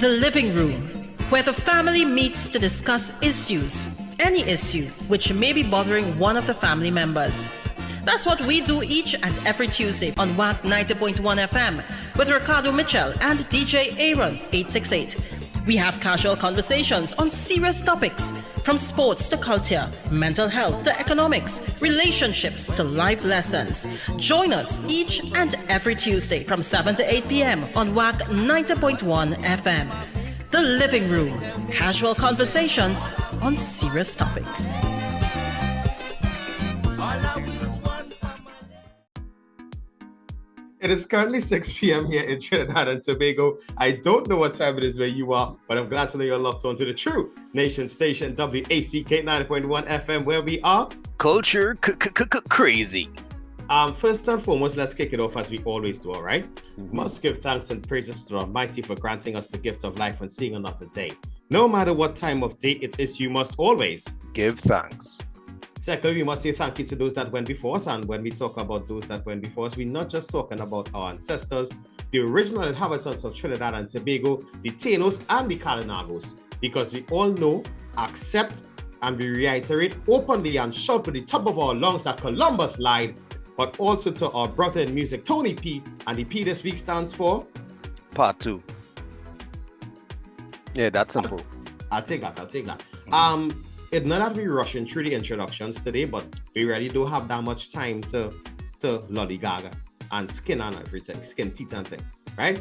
The living room, where the family meets to discuss issues, any issue which may be bothering one of the family members. That's what we do each and every Tuesday on WAC 90.1 FM with Ricardo Mitchell and DJ Aaron 868. We have casual conversations on serious topics, from sports to culture, mental health to economics, relationships to life lessons. Join us each and every Tuesday from 7 to 8 p.m. on WAC 90.1 FM. The Living Room, casual conversations on serious topics. It is currently 6 p.m. here in Trinidad and Tobago. I don't know what time it is where you are, but I'm glad to know you're locked on to the true nation station, WACK 90.1 FM, where we are culture crazy. First and foremost, let's kick it off as we always do, all right? Must give thanks and praises to the Almighty for granting us the gift of life and seeing another day. No matter what time of day it is, you must always give thanks. Secondly, we must say thank you to those that went before us. And when we talk about those that went before us, we're not just talking about our ancestors, the original inhabitants of Trinidad and Tobago, the Tainos and the Calanagos, because we all know, accept, and we reiterate openly and shout with the top of our lungs that Columbus lied, but also to our brother in music, Tony P. And the P this week stands for? Part 2. Yeah, that's simple. I'll take that. It's not that we're rushing through the introductions today, but we really don't have that much time to lollygaga and skin and everything, skin teeth and thing, right?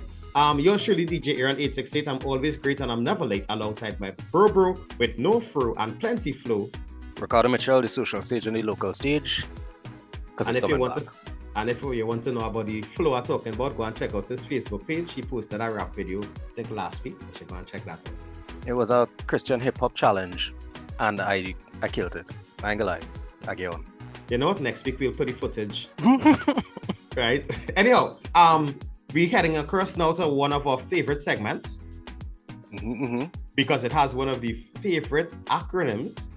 Yours truly, DJ Aaron 868. I'm always great and I'm never late, alongside my bro with no fro and plenty flow. Ricardo Mitchell, the social stage and the local stage. And if you want to know about the flow I'm talking about, go and check out his Facebook page. He posted a rap video, I think last week. You should go and check that out. It was a Christian hip hop challenge. And I killed it. I ain't gonna lie. I get on. You know what? Next week we'll put the footage. Right? Anyhow, we're heading across now to one of our favorite segments. Because it has one of the favorite acronyms.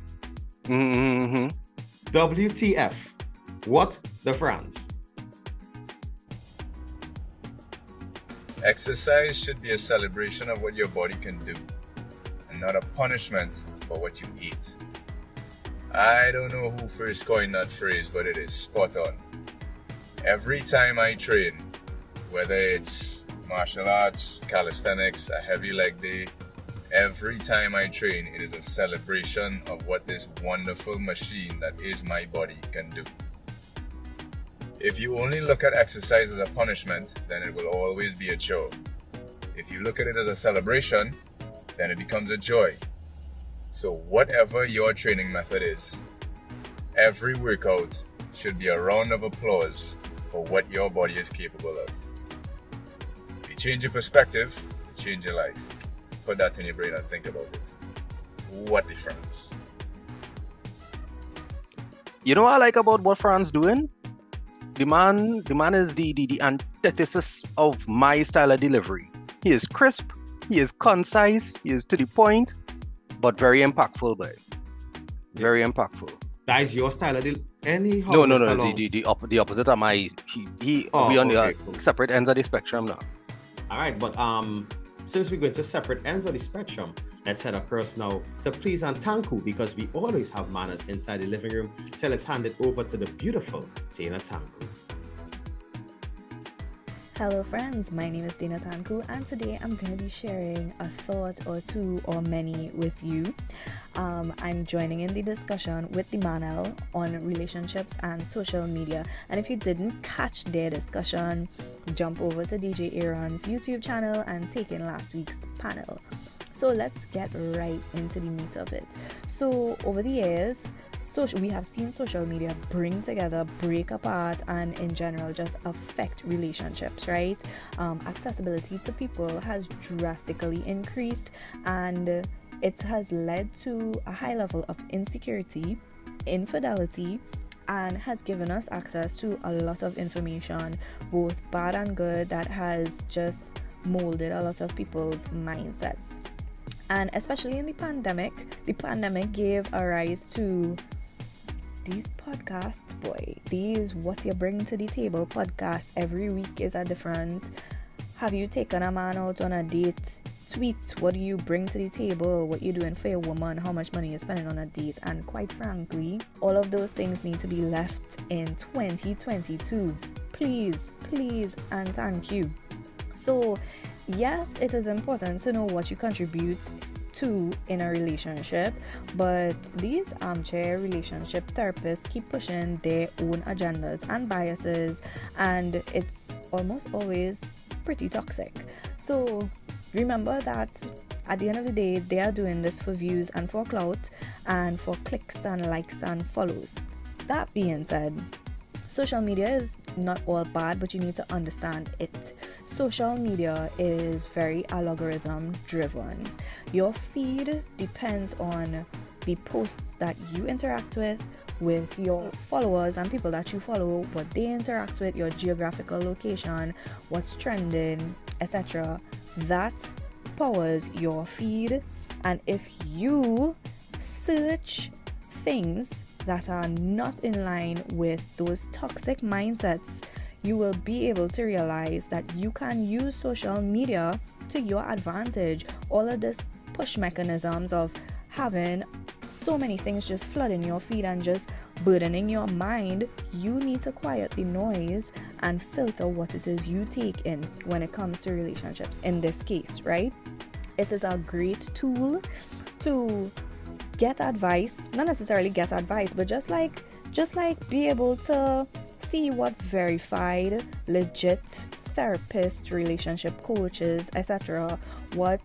WTF. What the Franz? Exercise should be a celebration of what your body can do, and not a punishment for what you eat. I don't know who first coined that phrase, but it is spot on. Every time I train, whether it's martial arts, calisthenics, a heavy leg day, every time I train, it is a celebration of what this wonderful machine that is my body can do. If you only look at exercise as a punishment, then it will always be a chore. If you look at it as a celebration, then it becomes a joy. So whatever your training method is, every workout should be a round of applause for what your body is capable of. If you change your perspective, you change your life. Put that in your brain and think about it. What difference? You know what I like about what Franz doing? The man is the antithesis of my style of delivery. He is crisp, he is concise, he is to the point, but very impactful, boy. Very impactful. That is your style of delivery? No. The opposite of my. We on the separate ends of the spectrum now. All right, but since we're going to separate ends of the spectrum, let's head across now to Please and Tankoo, because we always have manners inside the living room. So let's hand it over to the beautiful Tina Tankoo. Hello friends, my name is Dina Tankoo, and today I'm going to be sharing a thought or two or many with you. I'm joining in the discussion with the Manel on relationships and social media, and if you didn't catch their discussion, jump over to DJ Aaron's YouTube channel and take in last week's panel. So let's get right into the meat of it. So over the years, we have seen social media bring together, break apart, and in general just affect relationships, right? Accessibility to people has drastically increased, and it has led to a high level of insecurity, infidelity, and has given us access to a lot of information, both bad and good, that has just molded a lot of people's mindsets. And especially in the pandemic gave a rise to these podcasts, boy. These What You Bring to the Table podcasts. Every week is a different. Have you taken a man out on a date tweet what do you bring to the table, what you're doing for your woman, how much money you're spending on a date, and quite frankly, all of those things need to be left in 2022. Please, and thank you. So yes, it is important to know what you contribute to in a relationship, but these armchair relationship therapists keep pushing their own agendas and biases, and it's almost always pretty toxic. So remember that at the end of the day, they are doing this for views and for clout and for clicks and likes and follows. That being said, social media is not all bad, but you need to understand it. Social media is very algorithm driven. Your feed depends on the posts that you interact with your followers and people that you follow, what they interact with, your geographical location, what's trending, etc. That powers your feed. And if you search things that are not in line with those toxic mindsets, you will be able to realize that you can use social media to your advantage. All of this push mechanisms of having so many things just flooding your feed and just burdening your mind, you need to quiet the noise and filter what it is you take in when it comes to relationships. In this case, right? It is a great tool to get advice, not necessarily get advice, but just like be able to see what verified, legit therapists, relationship coaches, etc., what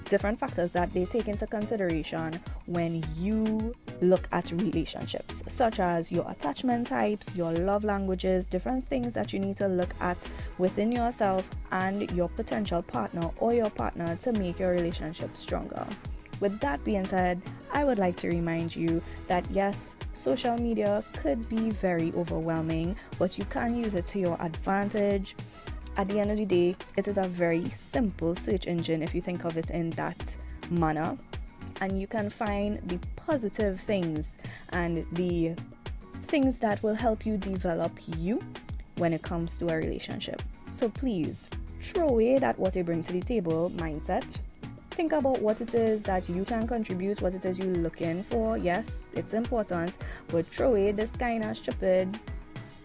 different factors that they take into consideration when you look at relationships, such as your attachment types, your love languages, different things that you need to look at within yourself and your potential partner or your partner to make your relationship stronger. With that being said, I would like to remind you that yes, social media could be very overwhelming, but you can use it to your advantage. At the end of the day, it is a very simple search engine if you think of it in that manner, and you can find the positive things and the things that will help you develop you when it comes to a relationship. So please, throw away that what you bring to the table mindset. Think about what it is that you can contribute, what it is you're looking for. Yes, it's important, but throw away this kind of stupid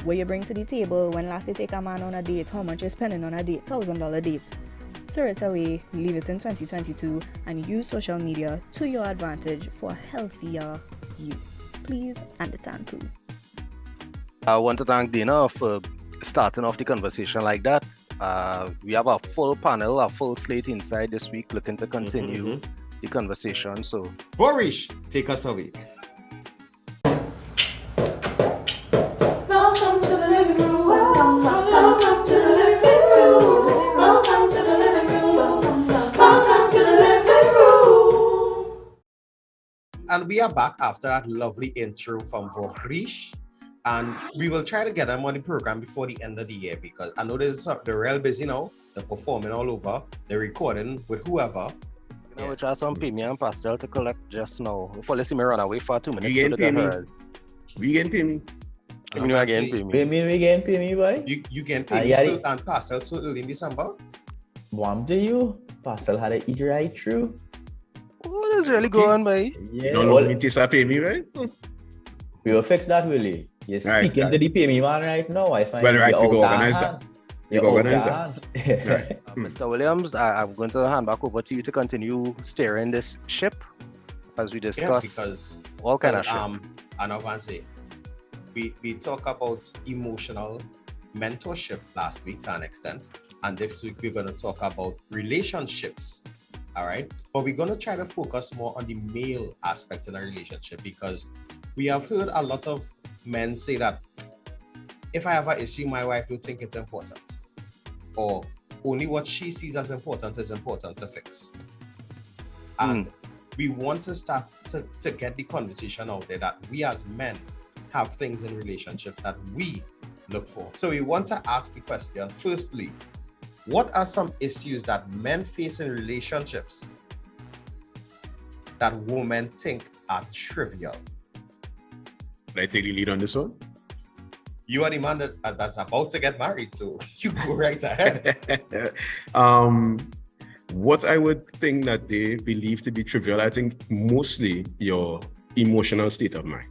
what you bring to the table. When last you take a man on a date, how much you're spending on a date, $1,000 date. Throw it away, leave it in 2022, and use social media to your advantage for a healthier you. Please, and the Tankoo. I want to thank Dana for starting off the conversation like that. We have a full panel, a full slate inside this week, looking to continue the conversation. So, Vorish, take us away. Welcome to the living room. Welcome to the living room. Welcome to the living room. Welcome to the living room. And we are back after that lovely intro from Vorish. And we will try to get them on the program before the end of the year, because I know they're real busy now. They're performing all over. They're recording with whoever. you know, we try some pay me and pastel to collect just now. Before you see me run away for 2 minutes. You getting pay me? We getting pay me? You know again pay me. Pay me again, pay me, boy. You can pay me so, and pastel so early in December? Warm to you. Pastel had to eat right through. What is really going, boy? Yeah. Don't know me to pay me, right? We will fix that, Willie. You're speaking to the pay me man right now. I find well, right, we go organize that. You organize that. Right. Mr. Williams, I'm going to hand back over to you to continue steering this ship as we discuss. Yeah, because all kind of and I want to say, we talk about emotional mentorship last week to an extent, and this week we're going to talk about relationships. All right, but we're going to try to focus more on the male aspect in a relationship, because we have heard a lot of men say that if I have an issue, my wife will think it's important, or only what she sees as important is important to fix. And we want to start to get the conversation out there that we as men have things in relationships that we look for. So we want to ask the question, firstly, what are some issues that men face in relationships that women think are trivial? Can I take the lead on this one? You are the man that's about to get married, so you go right ahead. what I would think that they believe to be trivial, I think mostly your emotional state of mind.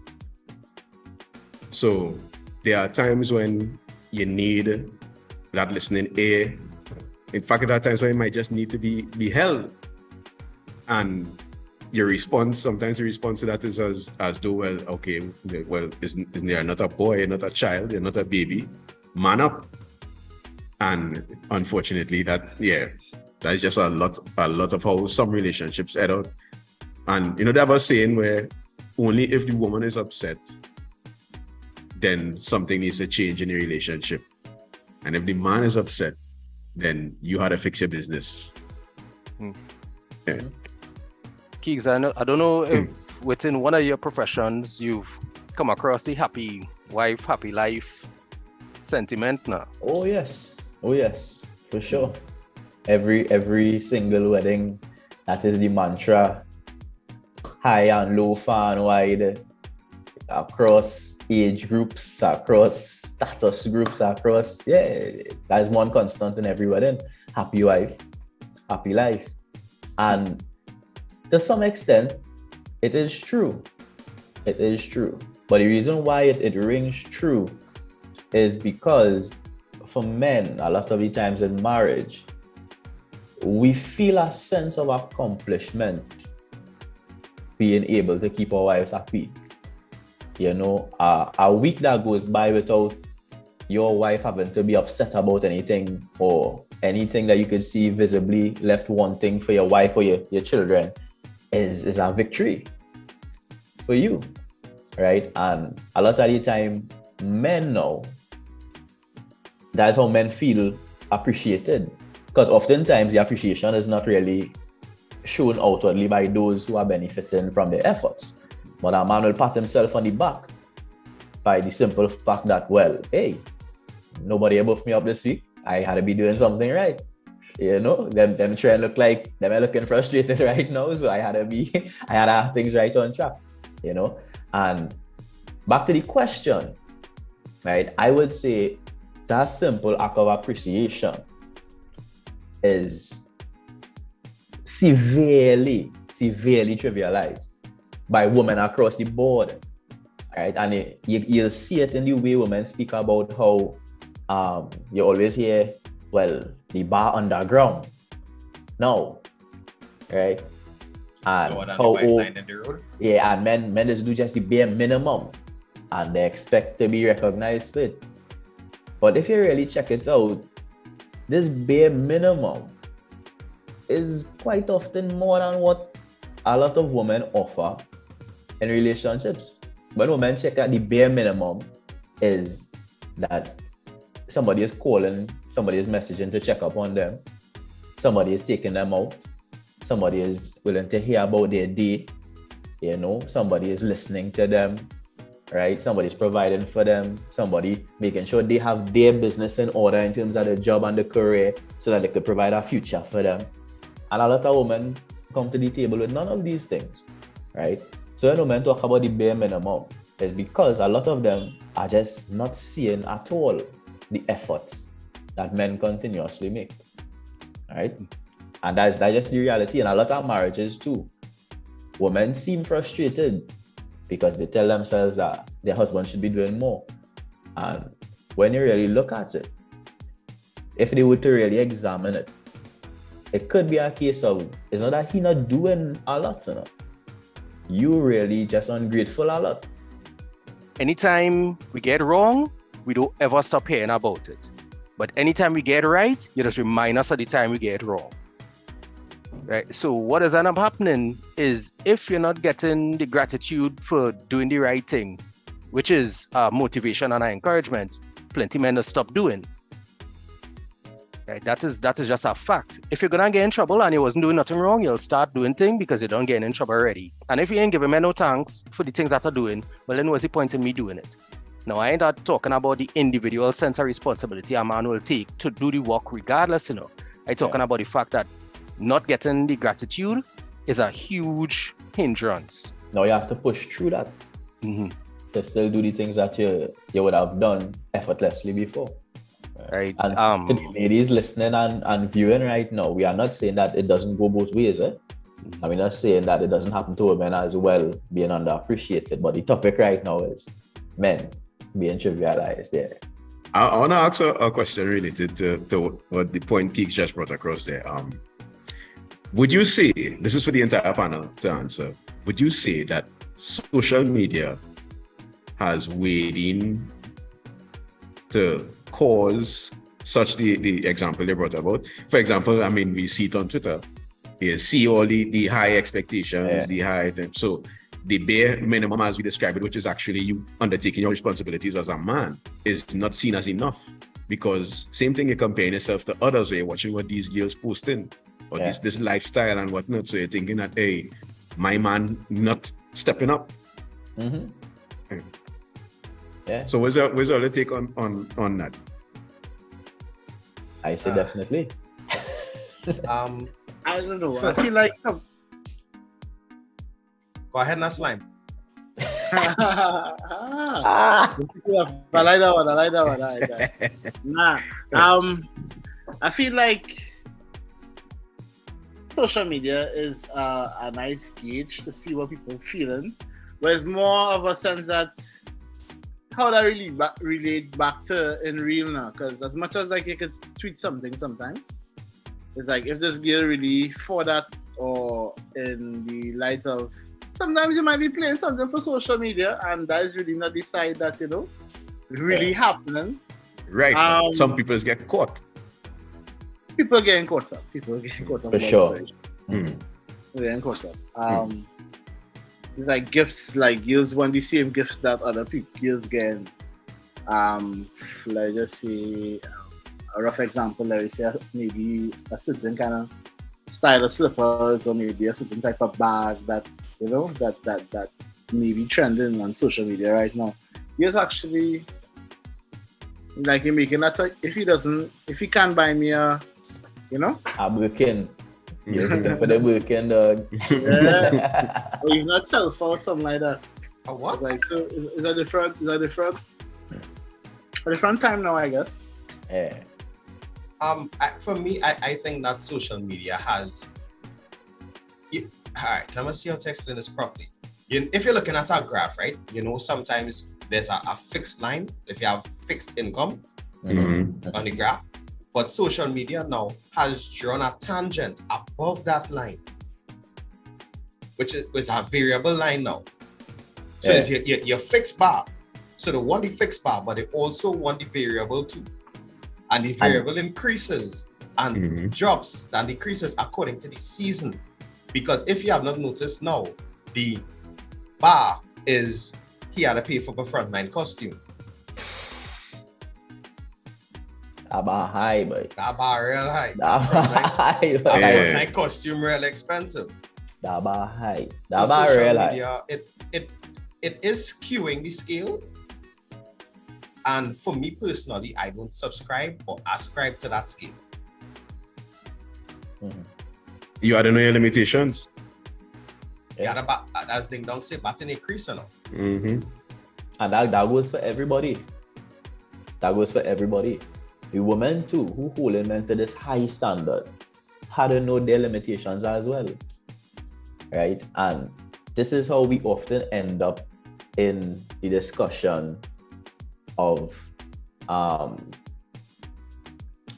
So there are times when you need that listening ear. In fact, there are times when you might just need to be held. And your response, sometimes your response to that is as though, well, okay, well, isn't there not a boy, not a child, you're not a baby, man up. And unfortunately, that is just a lot of how some relationships end out. And they have a saying where only if the woman is upset, then something needs to change in the relationship. And if the man is upset, then you had to fix your business. Yeah. Kiegs, I don't know if within one of your professions you've come across the happy wife, happy life sentiment now. Oh yes, for sure. Every single wedding, that is the mantra. High and low, far and wide, across age groups, across status groups, across, that's one constant in every wedding. Happy wife, happy life. And to some extent, it is true. It is true. But the reason why it rings true is because for men, a lot of the times in marriage, we feel a sense of accomplishment being able to keep our wives happy. A week that goes by without your wife having to be upset about anything or anything that you could see visibly left wanting for your wife or your children is a victory for you, right? And a lot of the time, men know that's how men feel appreciated, because oftentimes the appreciation is not really shown outwardly by those who are benefiting from their efforts. But a man will pat himself on the back by the simple fact that, well, hey, nobody buffed me up this week. I had to be doing something right. Them trying look like them are looking frustrated right now. So I had to have things right on track, And back to the question, right? I would say that simple act of appreciation is severely trivialized by women across the board, right? And you'll see it in the way women speak about how you always hear, well, the bar underground. No, right? And and men just do just the bare minimum, and they expect to be recognized for it. But if you really check it out, this bare minimum is quite often more than what a lot of women offer in relationships. When women check out the bare minimum is that somebody is calling, somebody is messaging to check up on them, somebody is taking them out, somebody is willing to hear about their day, somebody is listening to them, right? Somebody's providing for them, somebody making sure they have their business in order in terms of their job and their career so that they could provide a future for them. And a lot of women come to the table with none of these things, right? So when women talk about the bare minimum, it's because a lot of them are just not seeing at all the efforts that men continuously make, right? And that's just the reality. And a lot of marriages too, women seem frustrated because they tell themselves that their husband should be doing more. And when you really look at it, if they were to really examine it, it could be a case of, it's not that he's not doing a lot, You really just ungrateful a lot. Anytime we get wrong, we don't ever stop hearing about it. But anytime we get right, you just remind us of the time we get wrong. Right? So what does end up happening is, if you're not getting the gratitude for doing the right thing, which is motivation and encouragement, plenty men will stop doing. Right? That is just a fact. If you're gonna get in trouble and you wasn't doing nothing wrong, you'll start doing things because you don't get in trouble already. And if you ain't giving me no thanks for the things that are doing, well, then what's the point in me doing it? Now, I ain't talking about the individual sense of responsibility a man will take to do the work regardless, I'm talking about the fact that not getting the gratitude is a huge hindrance. Now you have to push through that to still do the things that you would have done effortlessly before. Right. right? And to the ladies listening and viewing right now, we are not saying that it doesn't go both ways, eh? And we're not saying that it doesn't happen to women as well, being underappreciated. But the topic right now is men being trivialized there. I want to ask a question related to what the point Kiegs just brought across there. Would you say, this is for the entire panel to answer, would you say that social media has weighed in to cause such the example they brought about? For example, I mean, we see it on Twitter. You see all the high expectations, the high, so the bare minimum, as we describe it, which is actually you undertaking your responsibilities as a man, is not seen as enough. Because same thing, you're comparing yourself to others, where you're watching what these girls posting, or this lifestyle and whatnot. So you're thinking that, hey, my man not stepping up. Mm-hmm. Yeah. So where's your take on that? I say definitely. I don't know. I feel like Go ahead, Naslime. I like that one. Nah. I feel like social media is a nice gauge to see what people are feeling, but it's more of a sense that how that really relate back to in real now. Because as much as like you could tweet something sometimes, it's like if this girl really for that, or in the light of sometimes you might be playing something for social media and that is really not the side that really happening. Right. Some people get caught. People getting caught up. For sure. They're getting caught up. It's like gifts, like girls want the same gifts that other girls get. Like just say a rough example, like we say maybe a certain kind of style of slippers, or maybe a certain type of bag that that may be trending on social media right now. He's actually like you're making that if he can't buy me a Birkin. Yes, for the Birkin, dog. Yeah. Or he's not self or something like that. A what? Like, so is that different? A different time now, I guess. Yeah. For me, I think that social media has. Alright, let me see how to explain this properly. If you're looking at a graph, right? Sometimes there's a fixed line. If you have fixed income on the graph, but social media now has drawn a tangent above that line, which is with a variable line now. So it's your fixed bar. So they want the fixed bar, but they also want the variable too. And the variable increases and drops and decreases according to the season. Because if you have not noticed now, the bar is he had to pay for the frontline costume. That bar high, boy. That bar real high. That bar high, boy. Frontline costume real expensive. That bar high. So That bar social real media, high. it is skewing the scale. And for me personally, I don't subscribe or ascribe to that scale. You had to know your limitations. Yeah, as Ding Dong say, but in a crease now. And that goes for everybody. That goes for everybody. The women too, who holding men to this high standard, had to know their limitations as well. Right? And this is how we often end up in the discussion of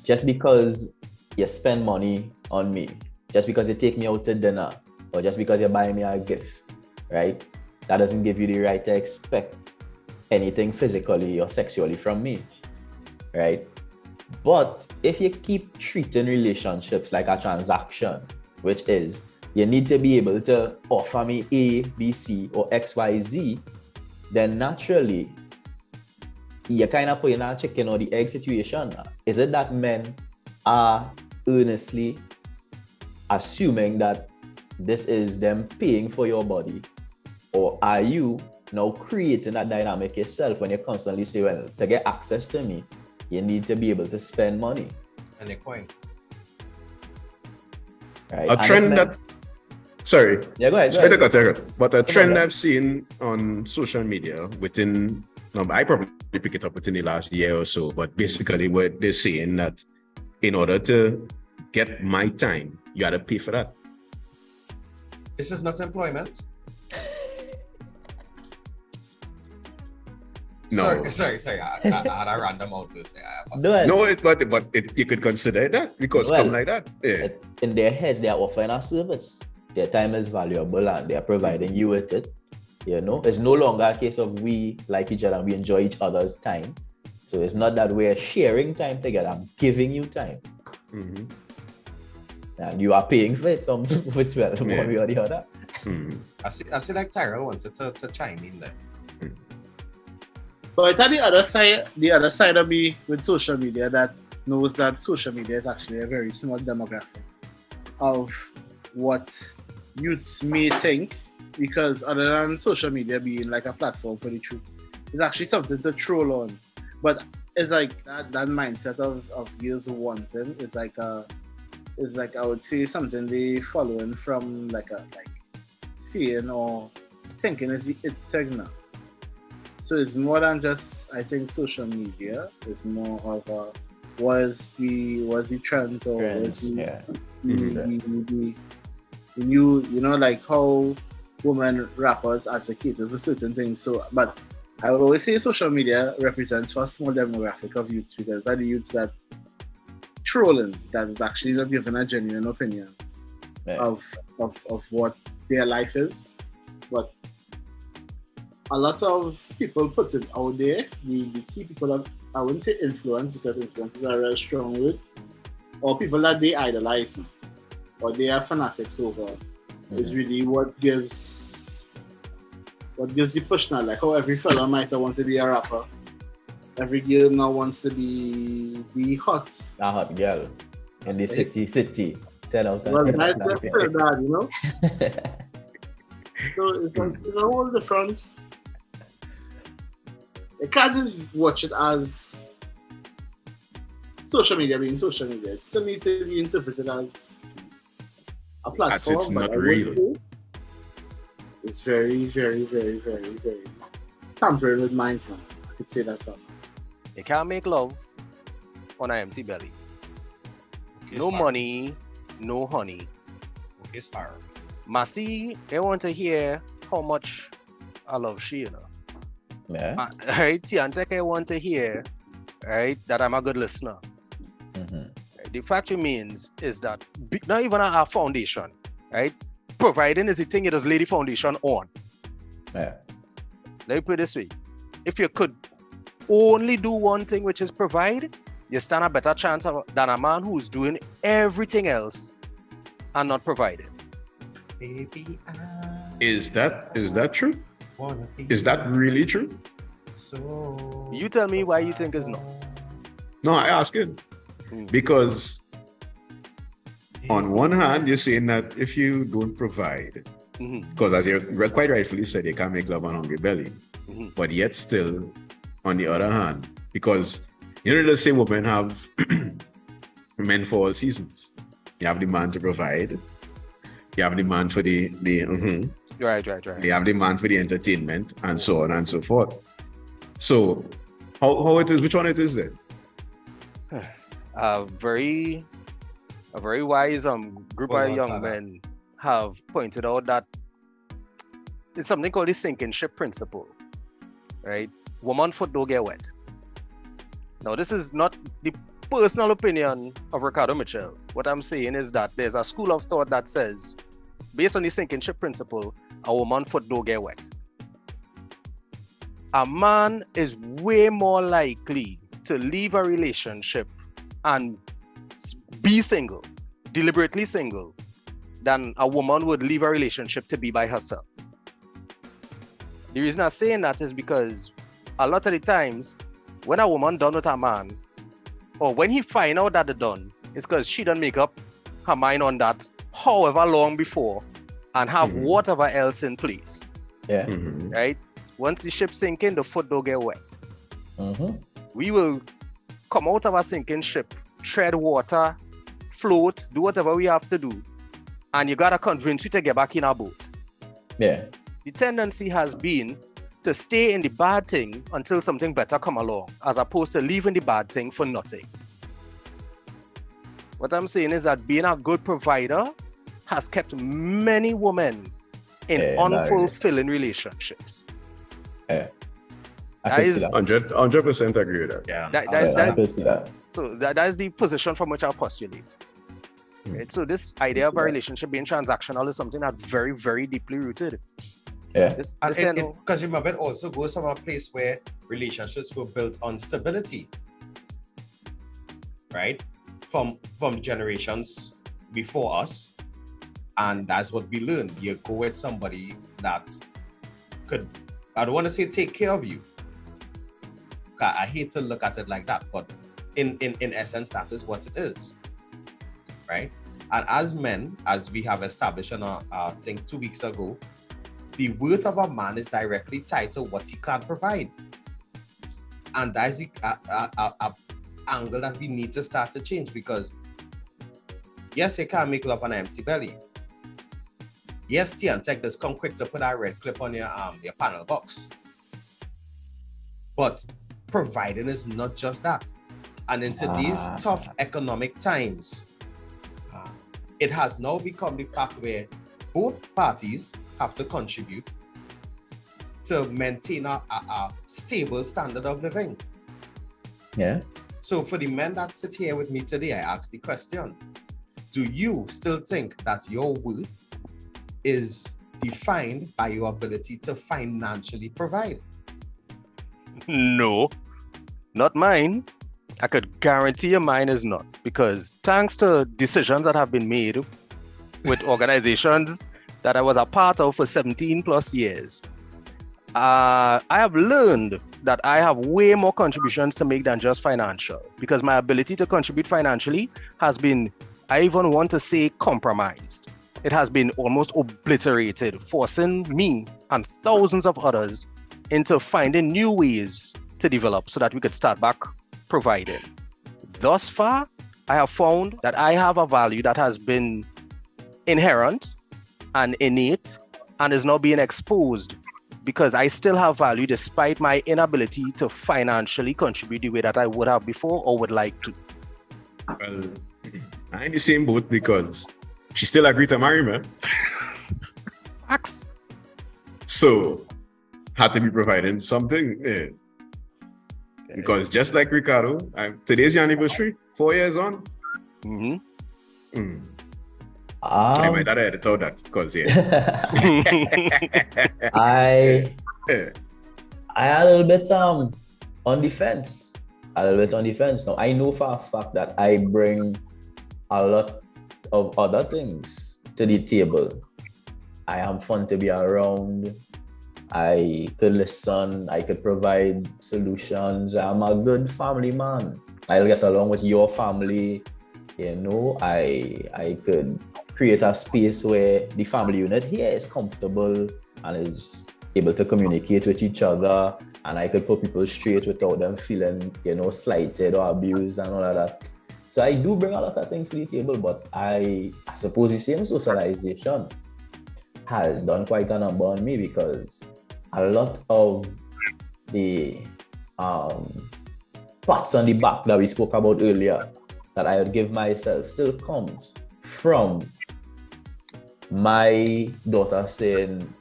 just because you spend money on me, just because you take me out to dinner, or just because you buy me a gift, right? That doesn't give you the right to expect anything physically or sexually from me, right? But if you keep treating relationships like a transaction, which is you need to be able to offer me A, B, C, or X, Y, Z, then naturally you're kind of putting a chicken or the egg situation. Is it that men are earnestly assuming that this is them paying for your body, or are you now creating that dynamic yourself when you constantly say, well, to get access to me, you need to be able to spend money? And a coin. Right? A trend that, sorry. Yeah, go ahead. Sorry, but a trend I've seen on social media I probably pick it up within the last year or so, but basically what they're saying that in order to get my time, you gotta pay for that. This is not employment. No. Sorry. I had a random outburst there. No, but you could consider that because come like that. Yeah. In their heads, they are offering a service. Their time is valuable and they are providing you with it. You know, it's no longer a case of we like each other and we enjoy each other's time. So it's not that we're sharing time together. I'm giving you time. Mm-hmm. And you are paying for it one way or the other. Mm-hmm. I see like Tyrell wanted to chime in there. But it's the other side of me with social media that knows that social media is actually a very small demographic of what youths may think, because other than social media being like a platform for the truth, it's actually something to troll on. But it's like that mindset of youth wanting is like I would say something they following from like seeing or thinking is it thing now. So it's more than just, I think, social media. It's more of was the trends or was the new, like how women rappers advocated for certain things. So, but I would always say social media represents for a small demographic of youths, because that the youths that trolling that is actually not giving a genuine opinion of what their life is. But a lot of people put it out there. The key people of, I wouldn't say influence, because influence is a very strong word, or people that they idolize or they are fanatics over, is really what gives the push now. Like how every fella might want to be a rapper, every girl now wants to be the hot girl in the city. 10 out of 10. Well, nice that, you know. So it's a whole different. You can't just watch it as social media being social media. It still needs to be interpreted as a platform. It's not real. It's very, very, very, very, very tampering with minds now. I could say that. You can't make love on an empty belly. Okay, No money, no honey. Okay, Sparrow. Massey, they want to hear how much I love she, you know. Yeah. Right? Tianteke want to hear, right, that I'm a good listener. Mm-hmm. The fact remains is that not even our foundation, right? Providing is the thing you just lay the foundation on. Yeah. Let me put it this way. If you could only do one thing, which is provide, you stand a better chance than a man who's doing everything else and not providing. Baby, Is that true? Is that really true? So You tell me why you think it's not. No, I ask it because on one hand, you're saying that if you don't provide, because as you quite rightfully said, you can't make love on hungry belly, but yet still, on the other hand, because the same women have men for all seasons. You have the man to provide. You have the man for the Right. You have the man for the entertainment and so on and so forth. So, how it is? Which one it is then? A very wise group of young men have pointed out that it's something called the sinking ship principle, right? Woman foot don't get wet. Now, this is not the personal opinion of Ricardo Mitchell. What I'm saying is that there's a school of thought that says, based on the sinking ship principle, a woman foot don't get wet. A man is way more likely to leave a relationship and be single, deliberately single, than a woman would leave a relationship to be by herself. The reason I'm saying that is because a lot of the times, when a woman done with a man, or when he find out that they're done, it's because she done make up her mind on that however long before and have whatever else in place. Yeah. Right? Once the ship sinking, the foot don't get wet. We will come out of a sinking ship, tread water, float, do whatever we have to do, and you gotta convince you to get back in our boat. Yeah. The tendency has been to stay in the bad thing until something better come along, as opposed to leaving the bad thing for nothing. What I'm saying is that being a good provider has kept many women in unfulfilling relationships. Yeah. That is 100% agree with that. Yeah. I can see that. So that is the position from which I postulate. Right? So this idea of a relationship being transactional is something that's very, very deeply rooted. Yeah. Because remember, it also goes from a place where relationships were built on stability, right? From generations before us, and that's what we learned. You go with somebody that could, I don't want to say take care of you. I hate to look at it like that, but in essence, that is what it is, right? And as men, as we have established on I think 2 weeks ago, the worth of a man is directly tied to what he can provide. And that's the angle that we need to start to change, because yes, you can't make love on an empty belly. Yes, T and Tech does come quick to put a red clip on your panel box. But providing is not just that. And in today's tough economic times, it has now become the fact where both parties have to contribute to maintain a stable standard of living. Yeah. So for the men that sit here with me today, I ask the question, do you still think that your worth is defined by your ability to financially provide? No, not mine. I could guarantee you mine is not, because thanks to decisions that have been made with organizations that I was a part of for 17 plus years, I have learned that I have way more contributions to make than just financial, because my ability to contribute financially has been, I even want to say, compromised. It has been almost obliterated, forcing me and thousands of others into finding new ways to develop so that we could start back providing. Thus far, I have found that I have a value that has been inherent and innate and is now being exposed, because I still have value despite my inability to financially contribute the way that I would have before or would like to. Well, I'm in the same boat, because she still agreed to marry me. Facts. So, had to be providing something. Yeah. Because just like Ricardo, today's your anniversary, 4 years on. I might have had thought that, because I had a little bit on the fence. Now I know for a fact that I bring a lot of other things to the table. I am fun to be around. I could listen. I could provide solutions. I'm a good family man. I'll get along with your family. You know, I could create a space where the family unit here is comfortable and is able to communicate with each other, and I could put people straight without them feeling, you know, slighted or abused and all of that. So I do bring a lot of things to the table, but I suppose the same socialization has done quite a number on me, because a lot of the pats on the back that we spoke about earlier that I would give myself still comes from my daughter saying,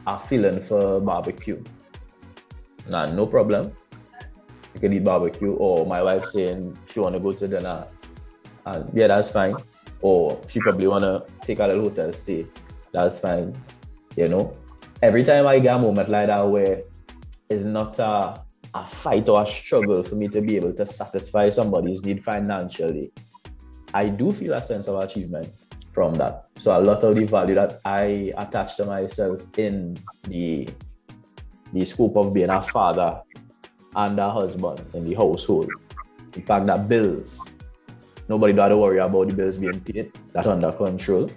I'm feeling for barbecue. Nah, no problem. You can eat barbecue. Or my wife saying she want to go to dinner. And yeah, that's fine. Or she probably want to take a little hotel stay. That's fine. You know, every time I get a moment like that where it's not a fight or a struggle for me to be able to satisfy somebody's need financially, I do feel a sense of achievement from that. So a lot of the value that I attach to myself in the scope of being a father and a husband in the household, the fact that bills, nobody got to worry about the bills being paid, that's under control,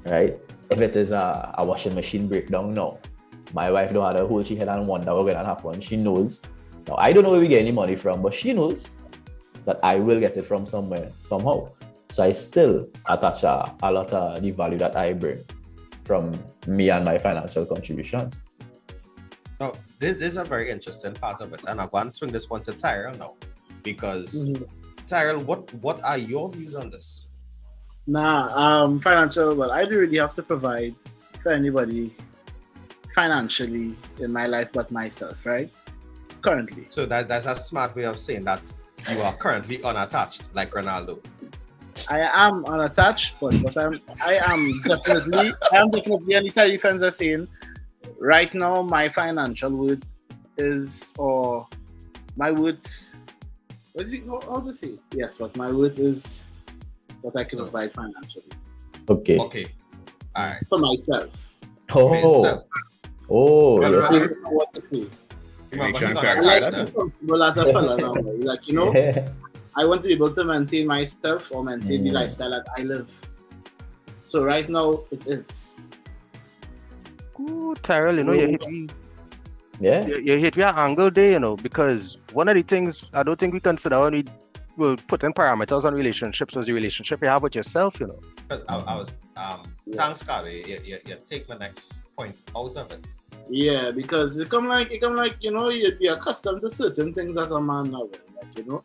right? If it is a washing machine breakdown, no. My wife don't have to hold her head and wonder what's going to happen. She knows. Now, I don't know where we get any money from, but she knows that I will get it from somewhere, somehow. So I still attach a lot of the value that I bring from me and my financial contributions. No, this is a very interesting part of it, and I'm going to swing this one to Tyrell now, because Tyrell, what are your views on this? Financial. Well, I don't really have to provide to anybody financially in my life but myself, right? Currently. So that's a smart way of saying that you are currently unattached, like Ronaldo. I am unattached, but I am definitely on the side of friends are saying right now my financial worth is, or my worth, how to say? Yes, but my worth is what I can provide financially. Okay. Okay. All right. For myself. Oh. Oh. Well, Yes. I don't know what to say. Remember, Make he's sure I I'm like unattached, to eh? be comfortable as a fella now. Like, you know, I want to be able to maintain my stuff or maintain the lifestyle that I live. So right now it is. Ooh, Tyrell, you know, you hit me. Yeah. You hit me at angle there, you know, because one of the things I don't think we consider when we will put in parameters on relationships was the relationship you have with yourself, you know. I was thanks, Carly. You take the next point out of it. Yeah, because it come like you know, you'd be accustomed to certain things as a man now, like, you know,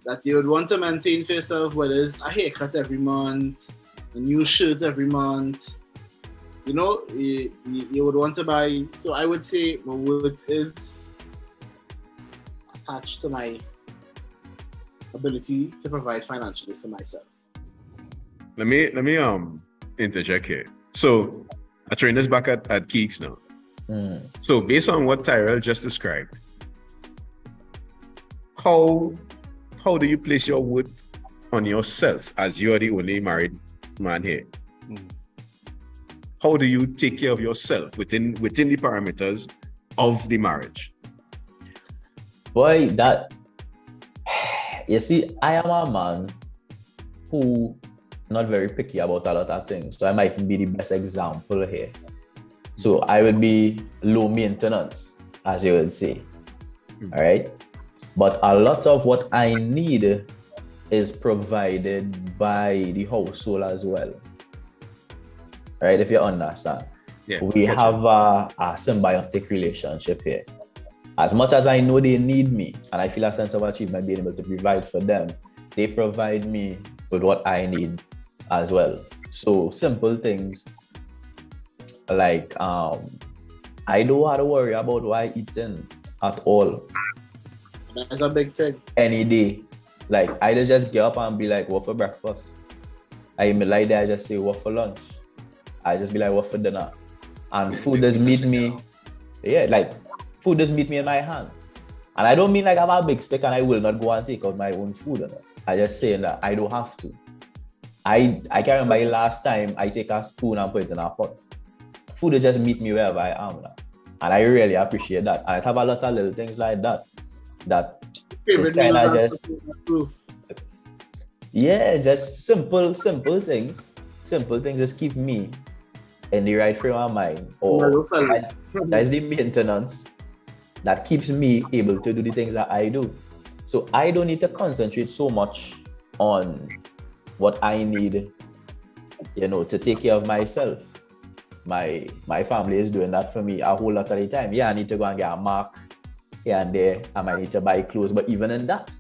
that you would want to maintain for yourself, whether it's a haircut every month, a new shirt every month, you know, you would want to buy. So I would say my worth is attached to my ability to provide financially for myself. Let me interject here. So I train this back at Kiegs now. So based on what Tyrell just described, how do you place your worth on yourself as you are the only married man here? How do you take care of yourself within the parameters of the marriage? Boy, that you see, I am a man who not very picky about a lot of things. So I might be the best example here. So I will be low maintenance, as you would say. All right. But a lot of what I need is provided by the household as well. Right? If you understand. Yeah, we have a symbiotic relationship here. As much as I know they need me and I feel a sense of achievement being able to provide for them, they provide me with what I need as well. So simple things like I don't have to worry about what I eating at all. That's a big thing. Any day. Like I just get up and be like, what for breakfast? I may lie there, I just say what for lunch. I just be like, what for dinner? And food just meet me. Yeah, like food just meet me in my hand. And I don't mean like I have a big stick and I will not go and take out my own food. I just say that I don't have to. I can't remember the last time I take a spoon and put it in a pot. Food will just meet me wherever I am now. And I really appreciate that. And I have a lot of little things like that. That is kind of just, yeah, just simple things. Simple things just keep me in the right frame of mind. Or that's the maintenance that keeps me able to do the things that I do. So I don't need to concentrate so much on what I need, you know, to take care of myself. My family is doing that for me a whole lot of the time. Yeah, I need to go and get a mark here and there. I might need to buy clothes, but even in that,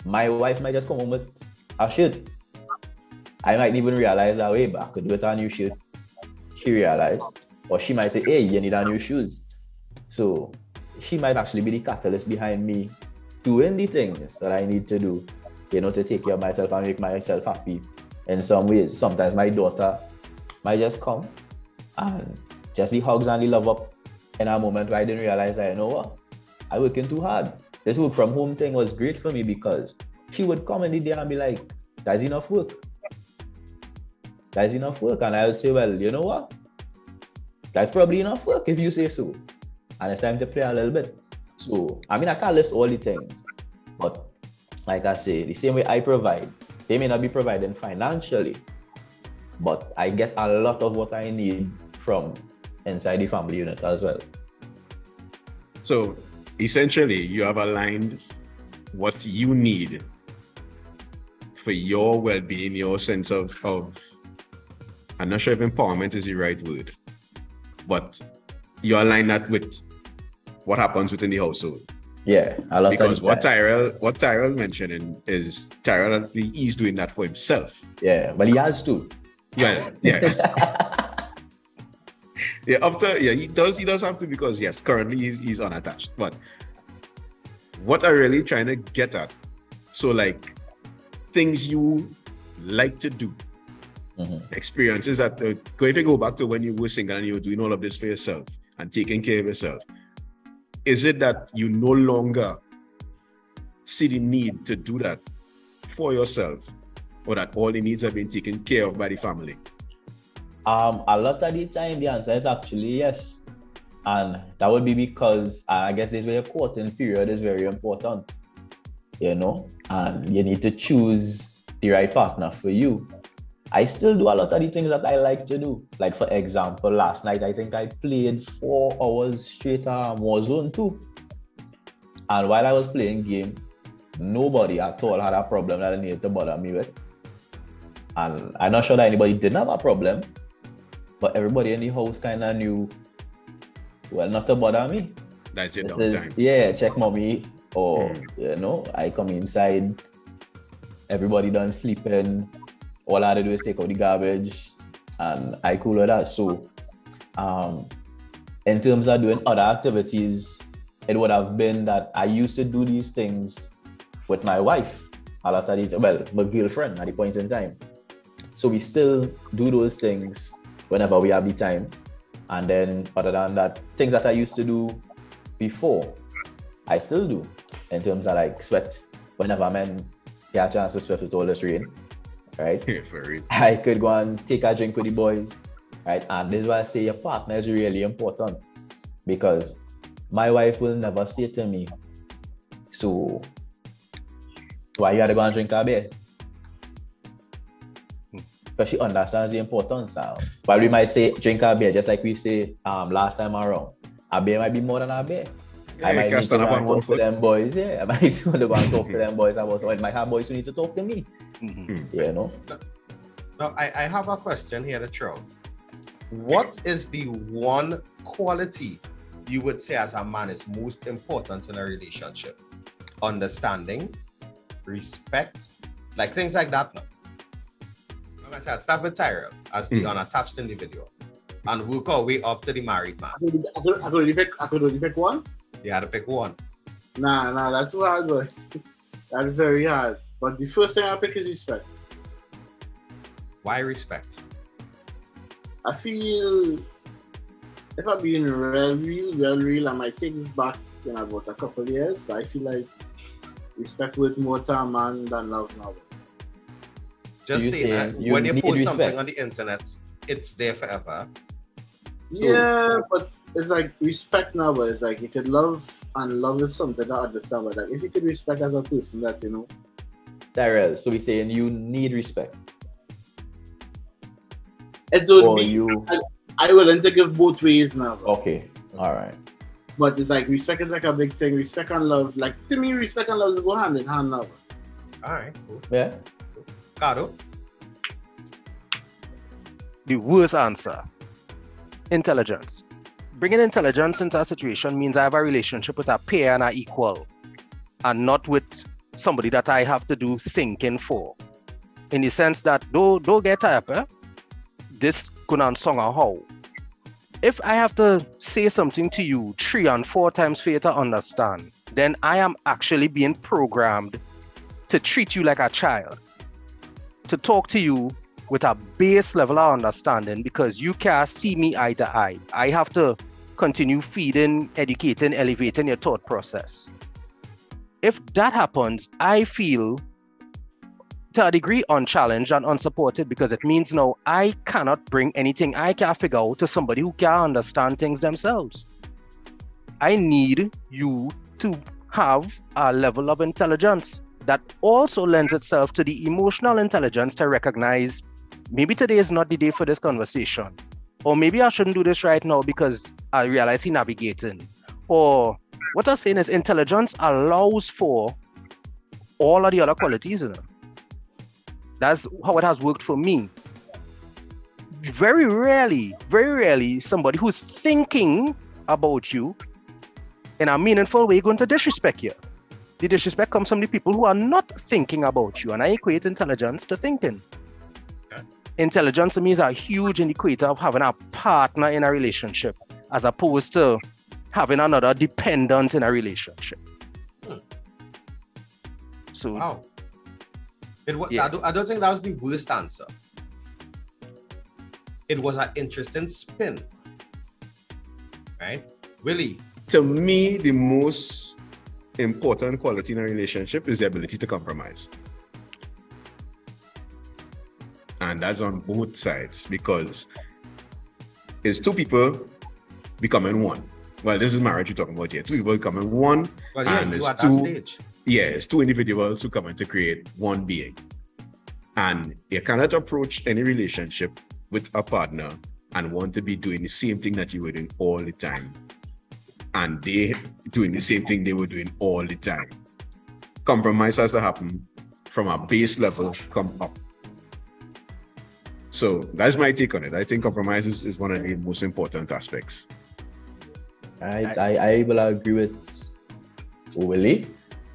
my wife might just come home with a shirt. I might even realize that way, but I could do it a new shirt. She realized, or she might say, hey, you need a new shoes. So she might actually be the catalyst behind me doing the things that I need to do, you know, to take care of myself and make myself happy in some ways. Sometimes my daughter might just come and just the hugs and the love up in a moment where I didn't realize that, you know what, I'm working too hard. This work from home thing was great for me because she would come in the day and be like, that's enough work. That's enough work. And I would say, well, you know what? That's probably enough work if you say so. And it's time to play a little bit. So, I mean, I can't list all the things, but like I say, the same way I provide, they may not be providing financially, but I get a lot of what I need from inside the family unit as well. So essentially, you have aligned what you need for your well-being, your sense of I'm not sure if empowerment is the right word, but you align that with what happens within the household. Yeah, a lot Because of the what Tyrell mentioning is Tyrell, he's doing that for himself. Yeah, but he has to. Yeah. He does have to, because yes, currently he's unattached. But what I'm really trying to get at, so like things you like to do, experiences that if you go back to when you were single and you were doing all of this for yourself and taking care of yourself, is it that you no longer see the need to do that for yourself, or that all the needs have been taken care of by the family? A lot of the time, the answer is actually yes. And that would be because I guess this way a courting period is very important, you know, and you need to choose the right partner for you. I still do a lot of the things that I like to do. Like, for example, last night, I think I played 4 hours straight Warzone 2. And while I was playing game, nobody at all had a problem that I needed to bother me with. And I'm not sure that anybody didn't have a problem, but everybody in the house kind of knew, well, not to bother me. That's your downtime. Yeah, check mommy, or, you know, I come inside, everybody done sleeping, all I had to do is take out the garbage, and I cool with that. So, in terms of doing other activities, it would have been that I used to do these things with my wife, a lot of the, well, my girlfriend at the point in time. So we still do those things whenever we have the time. And then other than that, things that I used to do before, I still do, in terms of like sweat. Whenever men get a chance to sweat with all this rain, right? Yeah, for real. I could go and take a drink with the boys, right? And this is why I say your partner is really important, because my wife will never say to me, so why you gotta go and drink a beer? Because she understands the importance now. While we might say drink a beer, just like we say last time around, a beer might be more than a beer. Yeah, I might need to go and talk to foot. them boys. Yeah, I might need to go and talk to them boys about, so I might have boys who need to talk to me. You know? Now, I have a question here to throw out. What is the one quality you would say as a man is most important in a relationship? Understanding, respect, like things like that. Now, like I said, I'd start with Tyrell as the unattached individual and work our way up to the married man. I could only pick one? You had to pick one. Nah, that's too hard, boy. That's very hard. But the first thing I pick is respect. Why respect? I feel if I'm being real, I might take this back in about a couple of years, but I feel like respect worth more to a man than love now. Just say that when you post something on the internet, it's there forever. So, yeah, but it's like respect now, but it's like you could love, and love is something I understand, but like if you could respect as a person, that, you know. Tyrell, so we're saying you need respect. It would be you. I willing to give both ways now. Bro. Okay, all right. But it's like respect is like a big thing. Respect and love, like to me, respect and love go hand in hand now. All right, cool. Yeah. Ricardo? The worst answer. Intelligence. Bringing intelligence into a situation means I have a relationship with a peer and an equal, and not with somebody that I have to do thinking for. In the sense that don't get tired, this couldn't song or how. If I have to say something to you 3 and 4 times for you to understand, then I am actually being programmed to treat you like a child, to talk to you with a base level of understanding, because you can't see me eye to eye. I have to continue feeding, educating, elevating your thought process. If that happens, I feel to a degree unchallenged and unsupported, because it means now I cannot bring anything I can figure out to somebody who can't understand things themselves. I need you to have a level of intelligence that also lends itself to the emotional intelligence to recognize maybe today is not the day for this conversation, or maybe I shouldn't do this right now because I realize he's navigating. Or what I'm saying is intelligence allows for all of the other qualities in it. That's how it has worked for me. Very rarely, somebody who's thinking about you in a meaningful way, you're going to disrespect you. The disrespect comes from the people who are not thinking about you, and I equate intelligence to thinking. Okay. Intelligence to me is a huge indicator of having a partner in a relationship, as opposed to having another dependent in a relationship. So, Wow. Yeah. I don't think that was the worst answer. It was an interesting spin. Right? Willie. To me, the most important quality in a relationship is the ability to compromise. And that's on both sides, because it's two people becoming one. Well, this is marriage you're talking about here. Two people becoming one. Well, yeah, and you it's at that stage. Yeah, it's two individuals who come in to create one being. And you cannot approach any relationship with a partner and want to be doing the same thing that you were doing all the time. And they doing the same thing they were doing all the time. Compromise has to happen from a base level, come up. So that's my take on it. I think compromise is one of the most important aspects. Right, I will agree with Willie.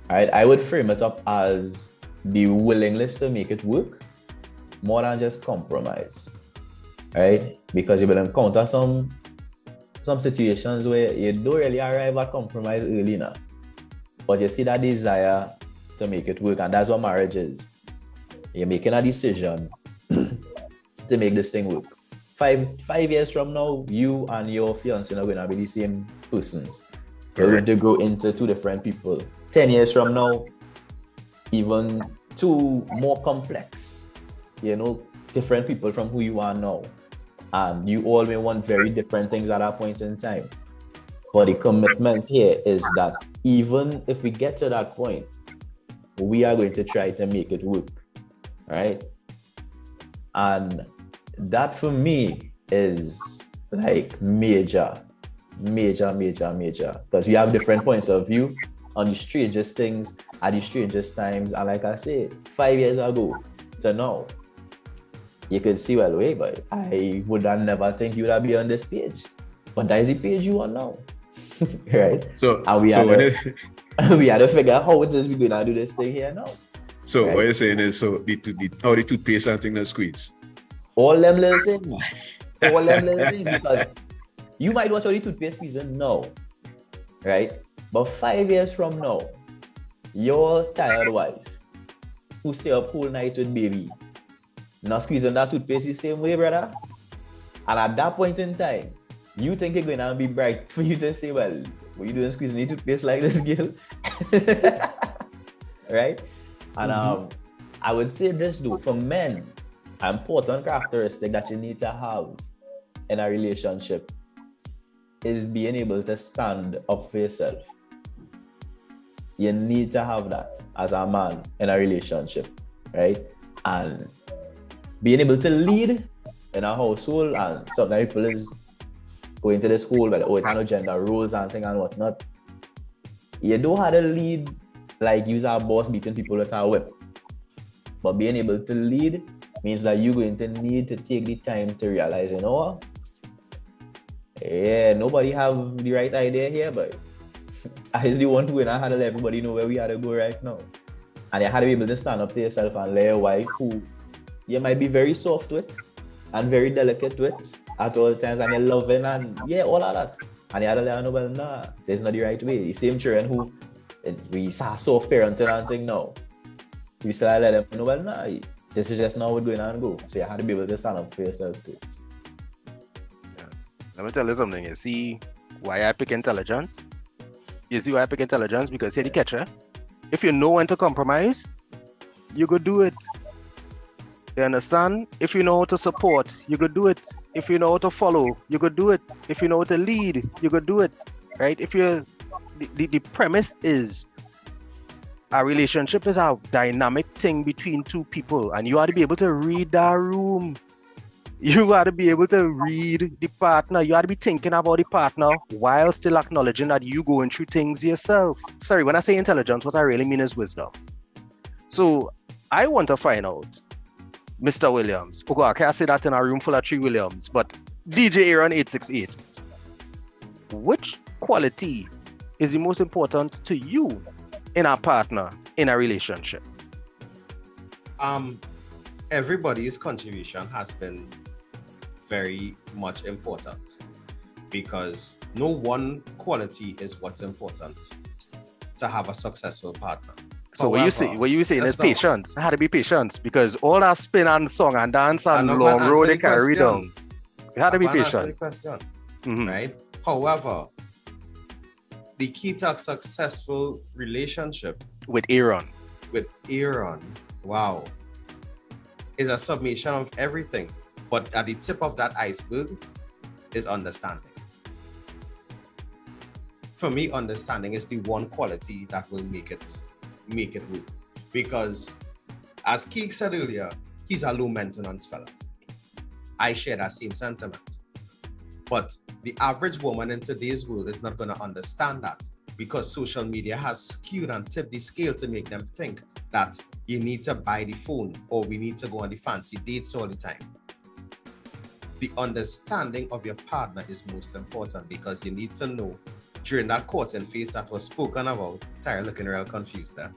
Right, I would frame it up as the willingness to make it work more than just compromise. Right, because you will encounter some situations where you don't really arrive at compromise early enough, but you see that desire to make it work, and that's what marriage is. You're making a decision to make this thing work. Five years from now, you and your fiancé are going to be the same persons. You're going to grow into two different people. 10 years from now, even two more complex, different people from who you are now. And you all may want very different things at that point in time. But the commitment here is that even if we get to that point, we are going to try to make it work, right? And that for me is like major. Because we have different points of view on the strangest things at the strangest times. And like I said, 5 years ago to now, you could see, well, wait, but I would have never think you would be on this page. But that is the page you are now. Right? So, and we had to figure out how it is we're going to do this thing here now. So right? What you're saying is, so the toothpaste and thing that squeeze. All them little things. Because you might watch all the toothpaste squeezing now. Right? But 5 years from now, your tired wife who stay up whole night with baby, not squeezing that toothpaste the same way, brother. And at that point in time, you think it's going to be bright for you to say, well, what are you doing squeezing the toothpaste like this, girl? Right? And I would say this though, for men, an important characteristic that you need to have in a relationship is being able to stand up for yourself. You need to have that as a man in a relationship, right? And being able to lead in a household, and sometimes people is going to the school, but it has no gender roles and things and whatnot. You don't have to lead like you're a boss beating people with a whip. But being able to lead means that you're going to need to take the time to realize, you know what? Yeah, nobody have the right idea here, but I was the one who had to let everybody know where we had to go right now. And you had to be able to stand up to yourself and let your wife, who you might be very soft with and very delicate with at all times, and you're loving and all of that. And you had to let her know, well, nah, this is not the right way. The same children who we saw soft parenting and thing now. You still let them know, well, nah, this is just not what's going on and go. So you had to be able to stand up for yourself too. Let me tell you something. You see why I pick intelligence? You see why I pick intelligence? Because here the catcher. If you know when to compromise, you go do it. You understand? If you know how to support, you go do it. If you know how to follow, you go do it. If you know how to lead, you go do it. Right? If you're the premise is a relationship is a dynamic thing between two people, and you ought to be able to read that room. You ought to be able to read the partner. You ought to be thinking about the partner while still acknowledging that you going through things yourself. Sorry, when I say intelligence, what I really mean is wisdom. So I want to find out, Mr. Williams. Okay, I can't say that in a room full of 3 Williams, but DJ Aaron 868. Which quality is the most important to you in a partner, in a relationship? Everybody's contribution has been very much important because no one quality is what's important to have a successful partner. So what you saying is patience. It had to be patience because all that spin and song and dance and long road they carry down. It had to be patient. Right? However, the key to a successful relationship with Aaron, wow, is a summation of everything. But at the tip of that iceberg is understanding. For me, understanding is the one quality that will make it work. Because as Kiegs said earlier, he's a low maintenance fella. I share that same sentiment. But the average woman in today's world is not going to understand that because social media has skewed and tipped the scale to make them think that you need to buy the phone or we need to go on the fancy dates all the time. The understanding of your partner is most important because you need to know during that courting phase that was spoken about. Tyrell looking real confused there.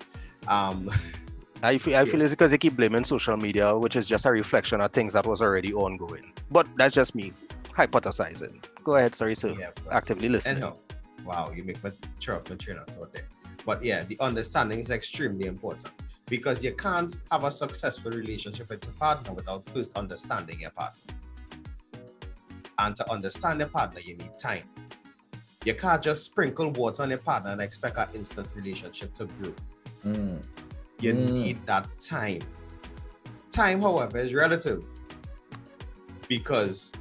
I feel it's because they keep blaming social media, which is just a reflection of things that was already ongoing. But that's just me hypothesizing. Go ahead, sorry, sir. Yeah, actively listening. Anyhow, wow, you make me throw up my train of thought there. But yeah, the understanding is extremely important because you can't have a successful relationship with your partner without first understanding your partner. And to understand your partner, you need time. You can't just sprinkle water on your partner and expect an instant relationship to grow. You need that time. Time, however, is relative because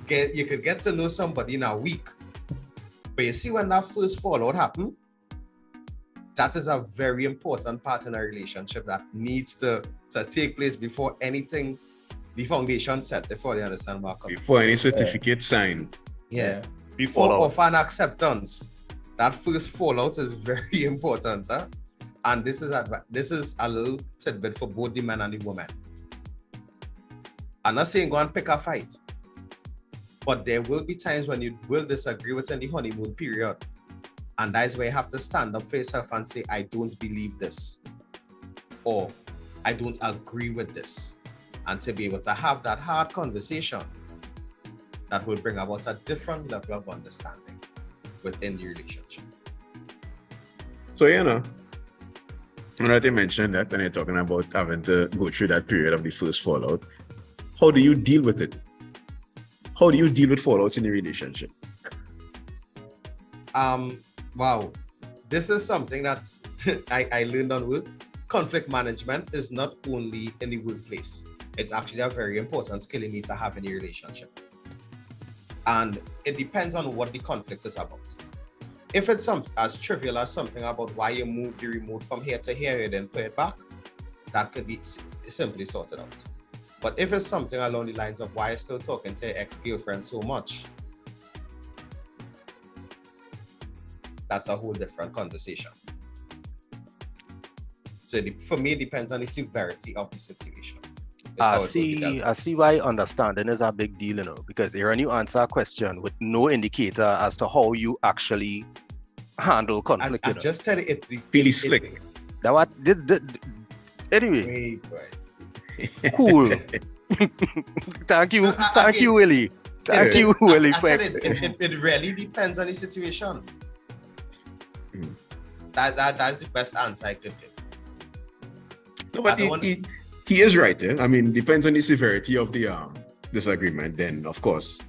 you could get to know somebody in a week. But you see when that first fallout happened, that is a very important part in a relationship that needs to take place before anything, the foundation set, if you understand what I'm saying. Before any certificate signed. Yeah. Before offer and acceptance, that first fallout is very important. Huh? And this is a little tidbit for both the man and the woman. I'm not saying go and pick a fight, but there will be times when you will disagree within the honeymoon period. And that is where you have to stand up for yourself and say, I don't believe this. Or I don't agree with this. And to be able to have that hard conversation that will bring about a different level of understanding within the relationship. So, now that you mentioned that and you're talking about having to go through that period of the first fallout, how do you deal with it? How do you deal with fallouts in a relationship? Wow, this is something that I learned on work. Conflict management is not only in the workplace. It's actually a very important skill you need to have in a relationship. And it depends on what the conflict is about. If it's as trivial as something about why you move the remote from here to here and then put it back, that could be simply sorted out. But if it's something along the lines of why you're still talking to your ex-girlfriend so much, that's a whole different conversation. So for me, it depends on the severity of the situation. I see why understanding is a big deal, because Aaron, you answer a question with no indicator as to how you actually handle conflict. I just said it really slick. That what anyway. Cool. Thank you, Willy. Thank you, Willy. It really depends on the situation. That's the best answer I could give. No, but he is right. I mean, depends on the severity of the disagreement. Then, of course,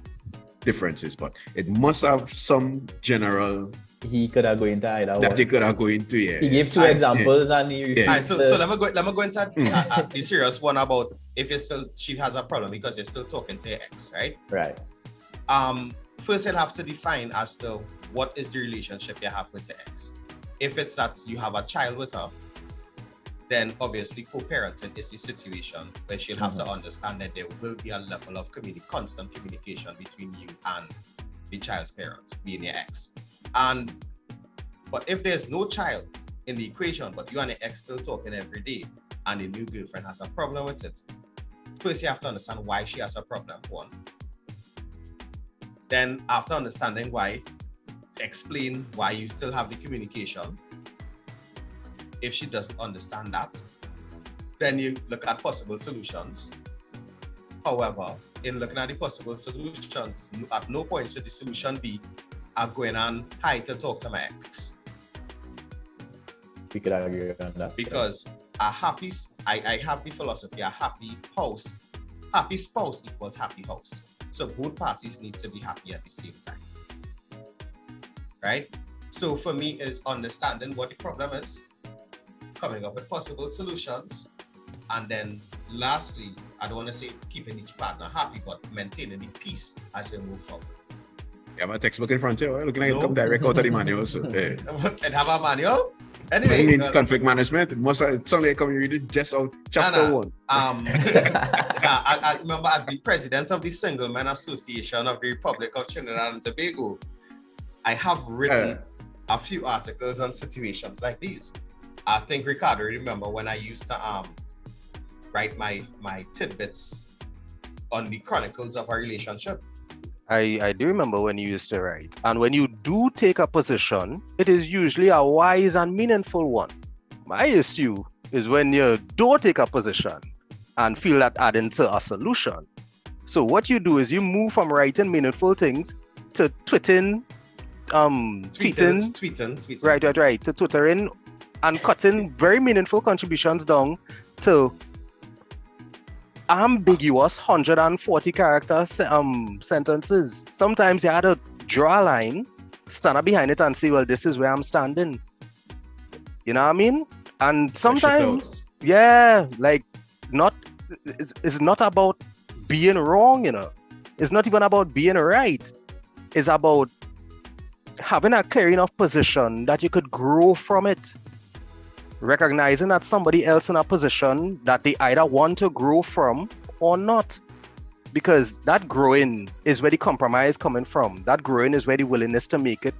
differences. But it must have some general. He could have go into either one. That he could have go into. Yeah. He gave two examples and he. Yeah. Right, so let me go into the serious one about if she has a problem because you're still talking to your ex, right? Right. First, you'll have to define as to what is the relationship you have with your ex. If it's that you have a child with her, then obviously co-parenting is the situation where she'll have to understand that there will be a level of constant communication between you and the child's parent, being your ex. But if there's no child in the equation, but you and your ex still talking every day, and the new girlfriend has a problem with it, first you have to understand why she has a problem, one. Then after understanding why, explain why you still have the communication. If she doesn't understand that, then you look at possible solutions. However, in looking at the possible solutions, at no point should the solution be, I'm going on high to talk to my ex. We could agree on that. Because I have the philosophy, a happy spouse equals happy house. So both parties need to be happy at the same time. Right? So for me, is understanding what the problem is, coming up with possible solutions, and then lastly, I don't want to say keeping each partner happy, but maintaining the peace as they move forward. You have a textbook in front of you, looking like it come direct out of the manual. So, And have a manual? Anyway. I mean, conflict management, it must have somebody come read it just out chapter 1. I remember as the president of the Single Men Association of the Republic of Trinidad and Tobago, I have written a few articles on situations like these. I think Ricardo, remember when I used to write my tidbits on the chronicles of our relationship. I do remember when you used to write. And when you do take a position, it is usually a wise and meaningful one. My issue is when you don't take a position and feel that adding to a solution. So what you do is you move from writing meaningful things to tweeting. Right, to twittering and cutting very meaningful contributions down to ambiguous 140 character sentences. Sometimes you had to draw a line, stand up behind it and say, well, this is where I'm standing. You know what I mean? And sometimes, it's not about being wrong, you know. It's not even about being right. It's about having a clear enough position that you could grow from it. Recognizing that somebody else in a position that they either want to grow from or not. Because that growing is where the compromise coming from. That growing is where the willingness to make it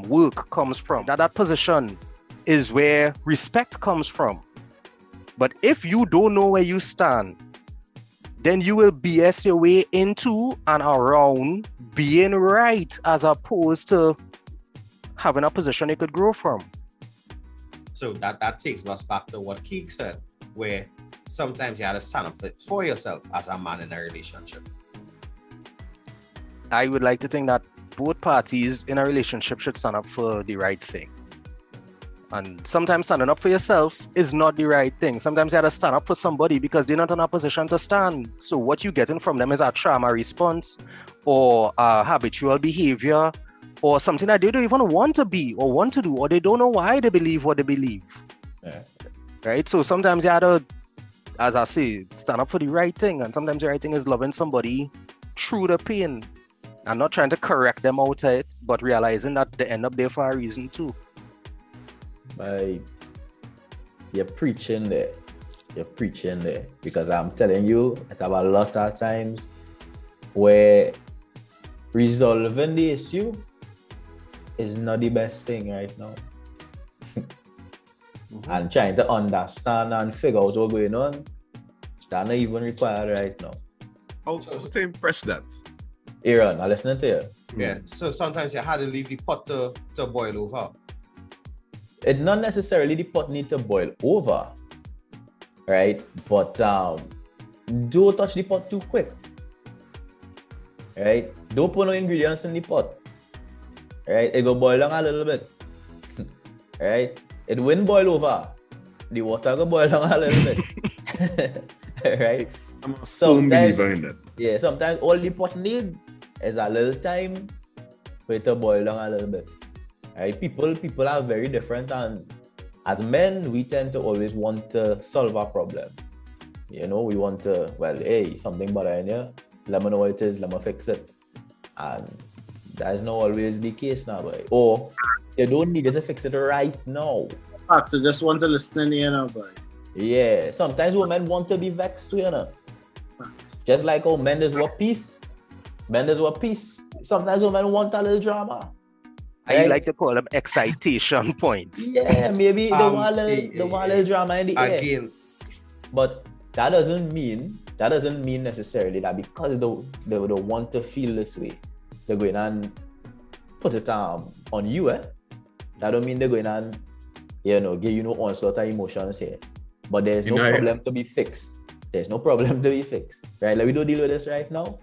work comes from. That position is where respect comes from. But if you don't know where you stand, then you will BS your way into and around being right as opposed to having a position you could grow from. So that takes us back to what Kiegs said, where sometimes you have to stand up for yourself as a man in a relationship. I would like to think that both parties in a relationship should stand up for the right thing. And sometimes standing up for yourself is not the right thing. Sometimes you have to stand up for somebody because they're not in a position to stand. So what you're getting from them is a trauma response or a habitual behavior or something that they don't even want to be or want to do, or they don't know why they believe what they believe. Yeah. Right? So sometimes you have to, as I say, stand up for the right thing. And sometimes the right thing is loving somebody through the pain and not trying to correct them out of it, but realizing that they end up there for a reason too. You're preaching there. Because I'm telling you, I have a lot of times where resolving the issue is not the best thing right now. And trying to understand and figure out what's going on, that's not even required right now. How to impress that? Aaron, I'm listening to you. Yeah, so sometimes you had to leave the pot to boil over. It's not necessarily the pot need to boil over, right? But don't touch the pot too quick, right? Don't put no ingredients in the pot, right? It go boil down a little bit, right? It won't boil over. The water go boil down a little bit, right? I'm a firm believer in that. Yeah, sometimes all the pot need is a little time for it to boil down a little bit. Right? People are very different, and as men, we tend to always want to solve a problem. You know, we want to, well, hey, something bothering you, let me know what it is, let me fix it. And that is not always the case now, boy. Or you don't need to fix it right now. So just want to listen in here now, boy. Yeah, sometimes women want to be vexed too, you know. Just like how men is what peace. Sometimes women want a little drama. I like to call them excitation points. Yeah, maybe the want a little drama in the air. But that doesn't mean necessarily that because they want to feel this way, they're going and put it on you, That don't mean they're going and, give you no onslaught of emotions here. But there's no problem to be fixed. There's no problem to be fixed, right? Like we don't deal with this right now.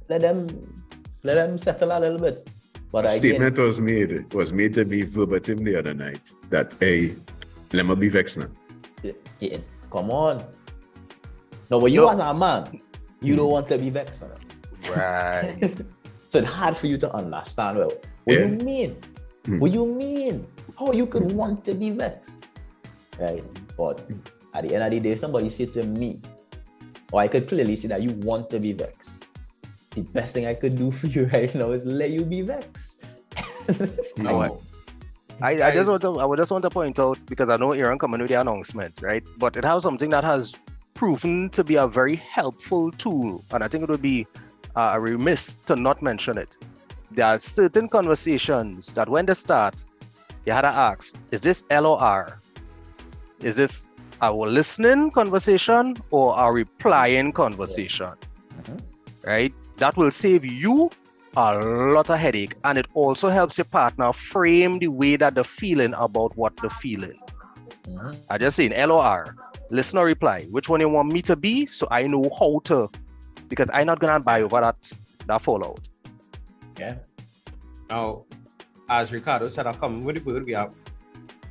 Let them settle a little bit. But a statement was made to be verbatim the other night that, hey, let me be vexed now. Yeah, come on. No, but you as a man, you don't want to be vexed. Right. So it's hard for you to understand. Well, what do you mean? What do you mean? How you could want to be vexed? Right? But at the end of the day, somebody said to me, or I could clearly see that you want to be vexed. The best thing I could do for you right now is let you be vexed. No. I would just want to point out, because I know Aaron coming with the announcement, right? But it has something that has proven to be a very helpful tool, and I think it would be a remiss to not mention it. There are certain conversations that when they start, you had to ask, is this L or R? Is this our listening conversation or our replying conversation? Right? That will save you a lot of headache, and it also helps your partner frame the way that they're feeling about what they're feeling. I just saying L or R, listen or reply. Which one you want me to be, so I know how to, because I'm not gonna buy over that fallout. Yeah. Now, as Ricardo said, I'm coming with the word. We are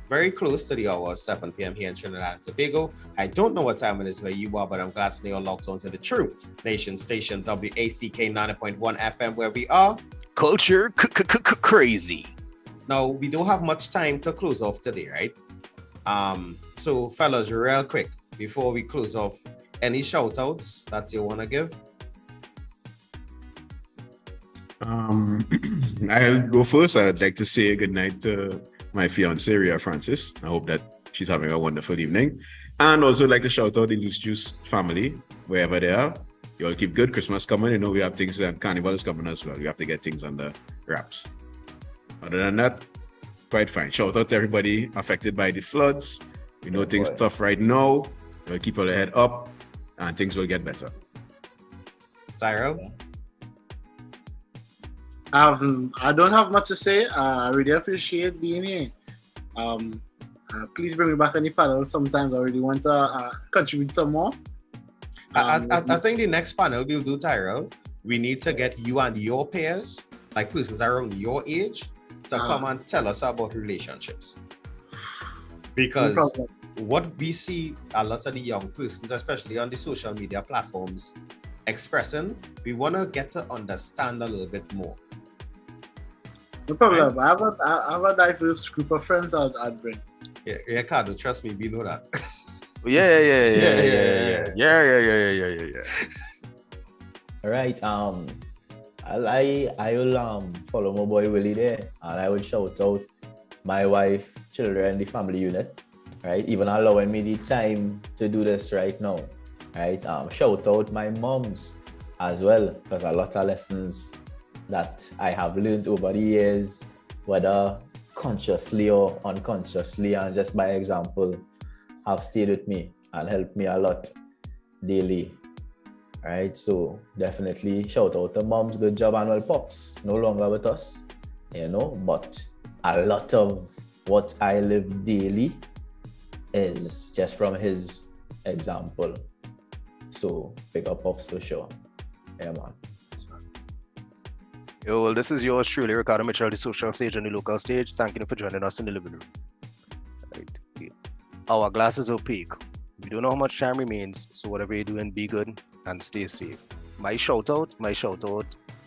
very close to the hour, 7 p.m. here in Trinidad and Tobago. I don't know what time it is where you are, but I'm glad to know you're locked on to the True Nation station, WACK 90.1 FM, where we are culture crazy. Now, we don't have much time to close off today, right? So, fellas, real quick, before we close off, any shout outs that you want to give? I'll go first. I'd like to say good night to my fiancée, Ria Francis. I hope that she's having a wonderful evening. And also like to shout out the Loose Juice family, wherever they are. You all keep good. Christmas coming. You know, we have things, Carnival is coming as well. We have to get things under wraps. Other than that, quite fine. Shout out to everybody affected by the floods. We know things tough right now. We'll keep our head up and things will get better. Tyrell? I don't have much to say. I really appreciate being here. Please bring me back on the panel sometimes. I really want to contribute some more. I think the next panel we'll do, Tyrell, we need to get you and your peers, like persons around your age, to come and tell us about relationships. Because what we see a lot of the young persons, especially on the social media platforms, expressing, we want to get to understand a little bit more. No problem. Right? I have a diverse group of friends I'd bring. Yeah, Ricardo, trust me, we know that. Yeah. All right. I will follow my boy Willy there, and I will shout out my wife, children, the family unit, right? Even allowing me the time to do this right now, right? Shout out my moms as well, because a lot of lessons that I have learned over the years, whether consciously or unconsciously, and just by example, have stayed with me and helped me a lot daily. Right, so definitely shout out to moms, good job, and well, pops no longer with us, but a lot of what I live daily is just from his example. So pick up pops for sure. Yeah, man. Yo, well, this is yours truly, Ricardo Mitchell, the social stage and the local stage. Thank you for joining us in the living room. Right. Our glass is opaque. We don't know how much time remains, so whatever you're doing, be good and stay safe. My shout out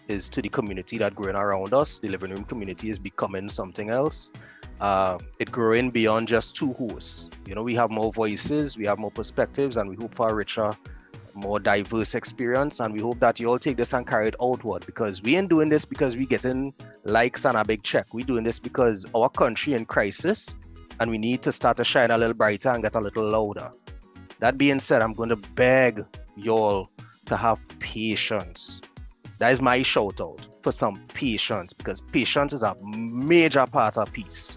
is to the community that growing around us. The living room community is becoming something else. It growing beyond just two hosts. We have more voices, we have more perspectives, and we hope for a richer, more diverse experience, and we hope that you all take this and carry it outward, because we ain't doing this because we getting likes and a big check. We're doing this because our country in crisis, and we need to start to shine a little brighter and get a little louder. That being said, I'm going to beg y'all to have patience. That is my shout out for some patience, because patience is a major part of peace.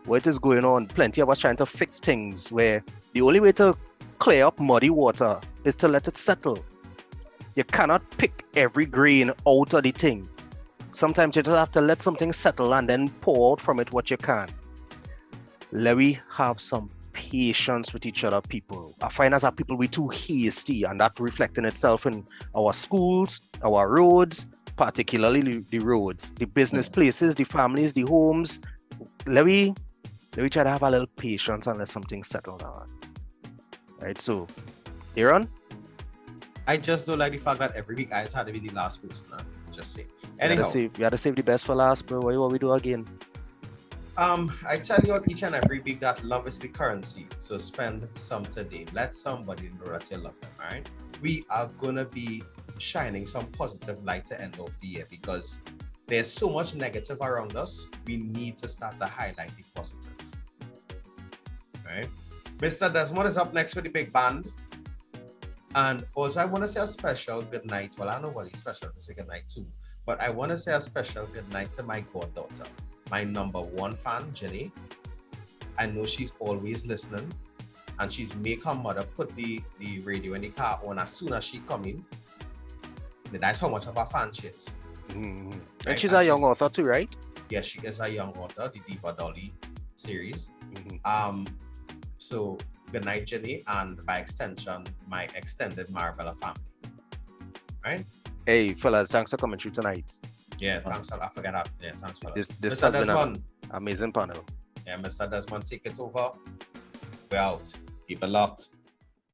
What is going on? Plenty of us trying to fix things where the only way to clear up muddy water is to let it settle. You cannot pick every grain out of the thing. Sometimes you just have to let something settle and then pour out from it what you can. Let we have some patience with each other, people. I find as a people we too hasty, and that reflecting itself in our schools, our roads, particularly the roads, the business places, the families, the homes. Let we try to have a little patience and let something settle down. Right, so Aaron? I just don't like the fact that every week I had to be the last person. Just say. Anyhow, You gotta save the best for last, bro. What we do again? I tell you all each and every week that love is the currency. So spend some today. Let somebody know that you love them, all right? We are gonna be shining some positive light to end off the year because there's so much negative around us. We need to start to highlight the positive. All right? Mr. Desmond is up next with the big band. And also I want to say a special good night. Well, I know what is special to say good night too, but I want to say a special good night to my goddaughter. My number one fan, Jenny. I know she's always listening, and she's make her mother put the radio in the car on as soon as she come in. That's how much of a fan she is. Mm-hmm. Right? And she's a young author too, right? Yes, she is a young author, the Diva Dolly series. Mm-hmm. So good night, Jenny, and by extension, my extended Marabella family. Right? Hey, fellas, thanks for coming through tonight. Yeah, thanks for that. I forgot that. Yeah, thanks for that. This Mr. has been an Desmond. amazing panel. Yeah, Mr. Desmond, take it over. We're out. Keep it locked.